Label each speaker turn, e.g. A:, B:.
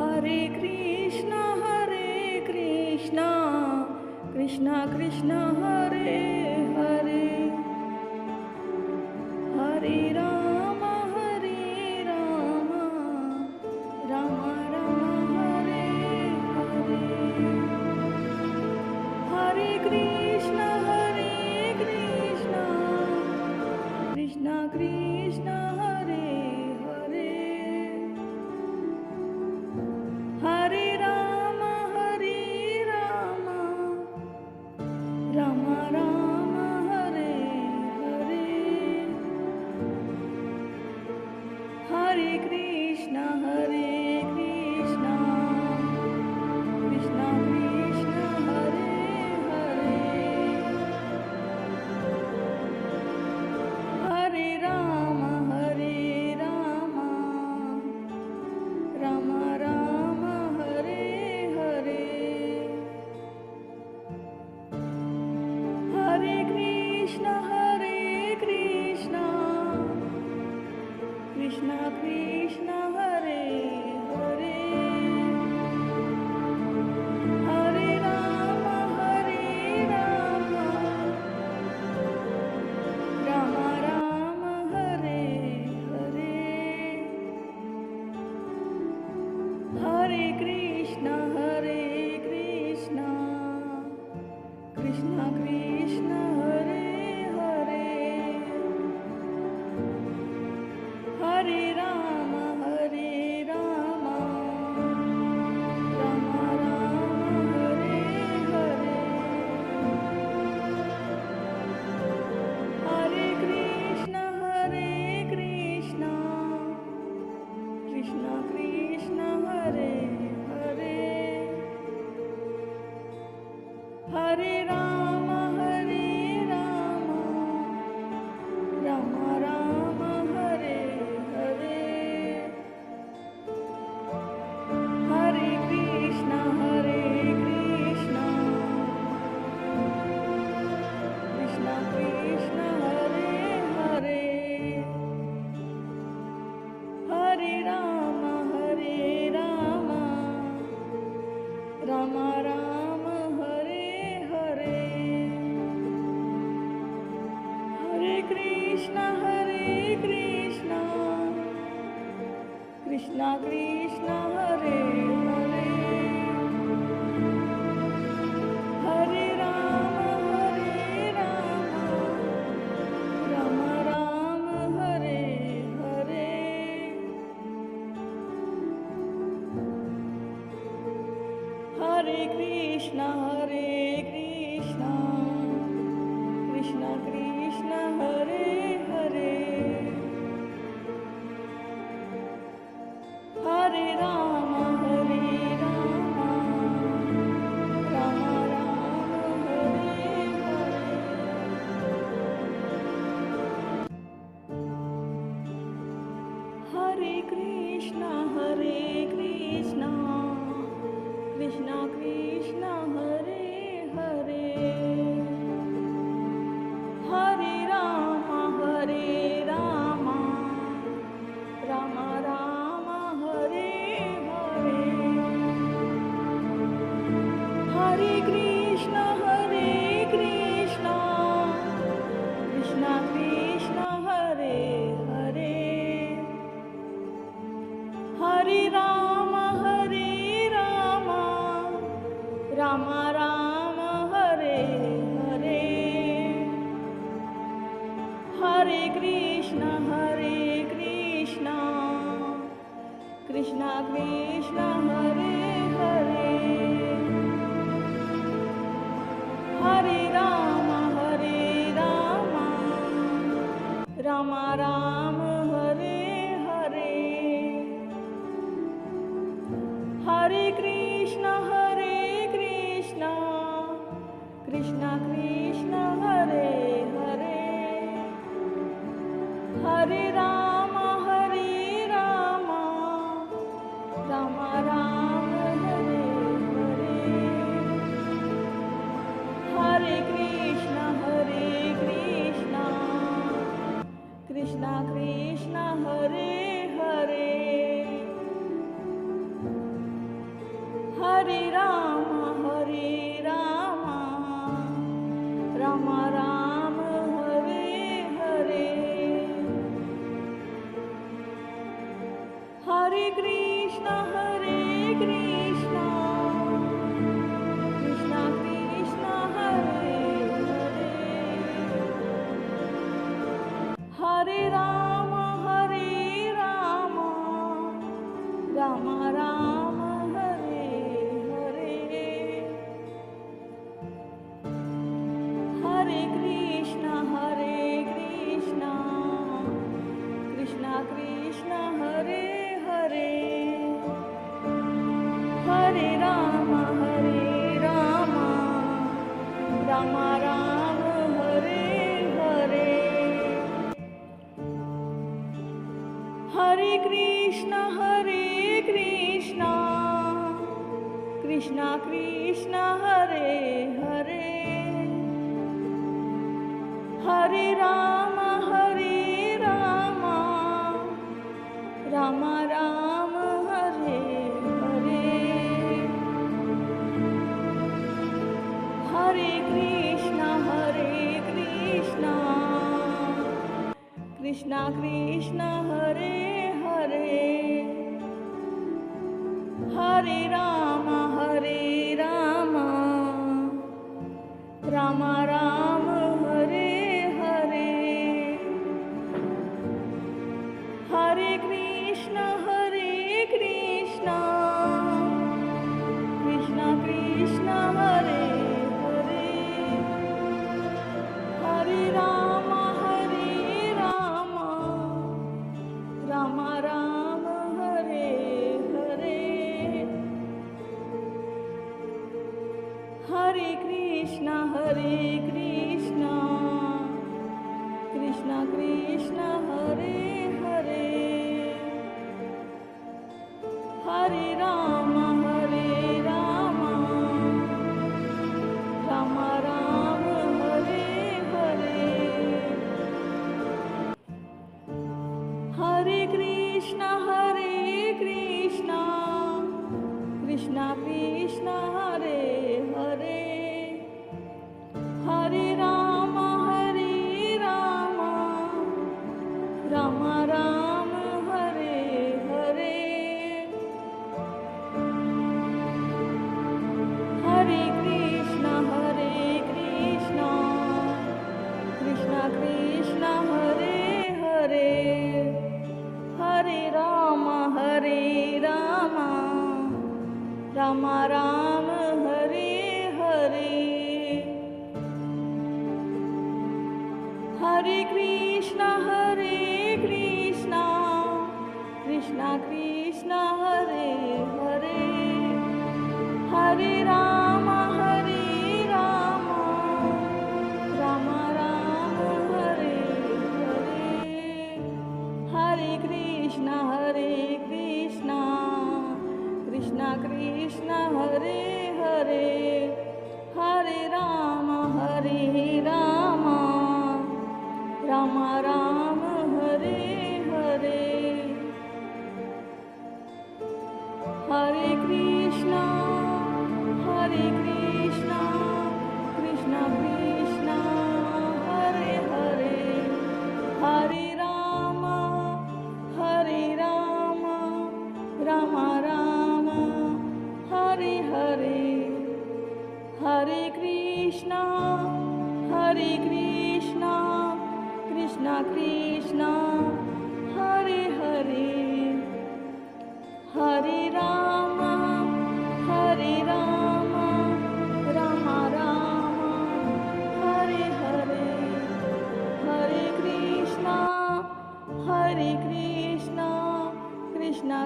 A: Hare Krishna Krishna Krishna Hare Hare, Hare Ram Ram Ram Hare Hare, Hare Krishna Krishna Krishna Hare Hare, Hare Ram Ram Ram Hare Hare, Hare Krishna Krishna Krishna Hare Hare, Hare Ram Ram Ram Hare Hare, Hare Krishna Krishna Krishna Hare Hare, Hare Ram Ram Ram Hare Hare, Hare Krishna Krishna Krishna Hare Hare, Hare Ram Ram Ram Hare Hare, Hare Krishna Krishna Krishna Hare Hare, Hare Ram Ram Ram Hare Hare, Hare Krishna Krishna Krishna Hare Hare, Hare Ram Ram Ram Hare Hare, Hare Krishna Krishna Krishna Hare Hare, Hare Ram Ram Ram Hare Hare, Hare Krishna Krishna Krishna Hare Hare, Hare Ram Ram Ram Hare Hare, Hare Krishna Krishna Krishna Hare Hare, Hare Ram Ram Ram Hare Hare, Hare Krishna Krishna Krishna Hare Hare, Hare Ram Ram Ram Hare Hare, Hare Krishna Krishna Krishna Hare Hare, Hare Ram Ram Ram Hare Hare, Hare Krishna Krishna Krishna Hare Hare, Hare Ram Ram Ram Hare Hare, Hare Krishna Krishna Krishna Hare Hare, Hare Krishna Krishna Krishna Hare Hare Hare Ram Ram Ram Hare Hare Hare Krishna Krishna Krishna Hare Hare Hare Ram Ram Ram Hare Hare Hare Krishna Krishna Krishna Hare Hare Hare Ram Ram Ram Hare Hare Hare Krishna Krishna Krishna Hare Hare Hare Ram Ram Ram Hare Hare Hare Krishna Krishna Krishna Hare Hare Hare Ram Ram Ram Hare Hare Hare Krishna Krishna Krishna Hare Hare Hare Ram Ram Ram Hare Hare Hare Krishna Krishna Krishna Hare Hare Hare Ram Ram Ram Hare Hare Hare Krishna Krishna Krishna Hare Hare Hare Ram Ram Ram Hare Hare Hare Krishna Krishna Krishna Hare Hare Hare Ram Ram Ram Hare Hare Hare Krishna Krishna Krishna Hare Hare Hare Ram Ram Ram Hare Hare Hare Krishna Krishna Krishna Hare Hare Hare Ram Ram Ram Hare Hare Hare Krishna Krishna Krishna Hare Hare Hare Ram Ram Ram Hare Hare Hare Krishna Krishna Krishna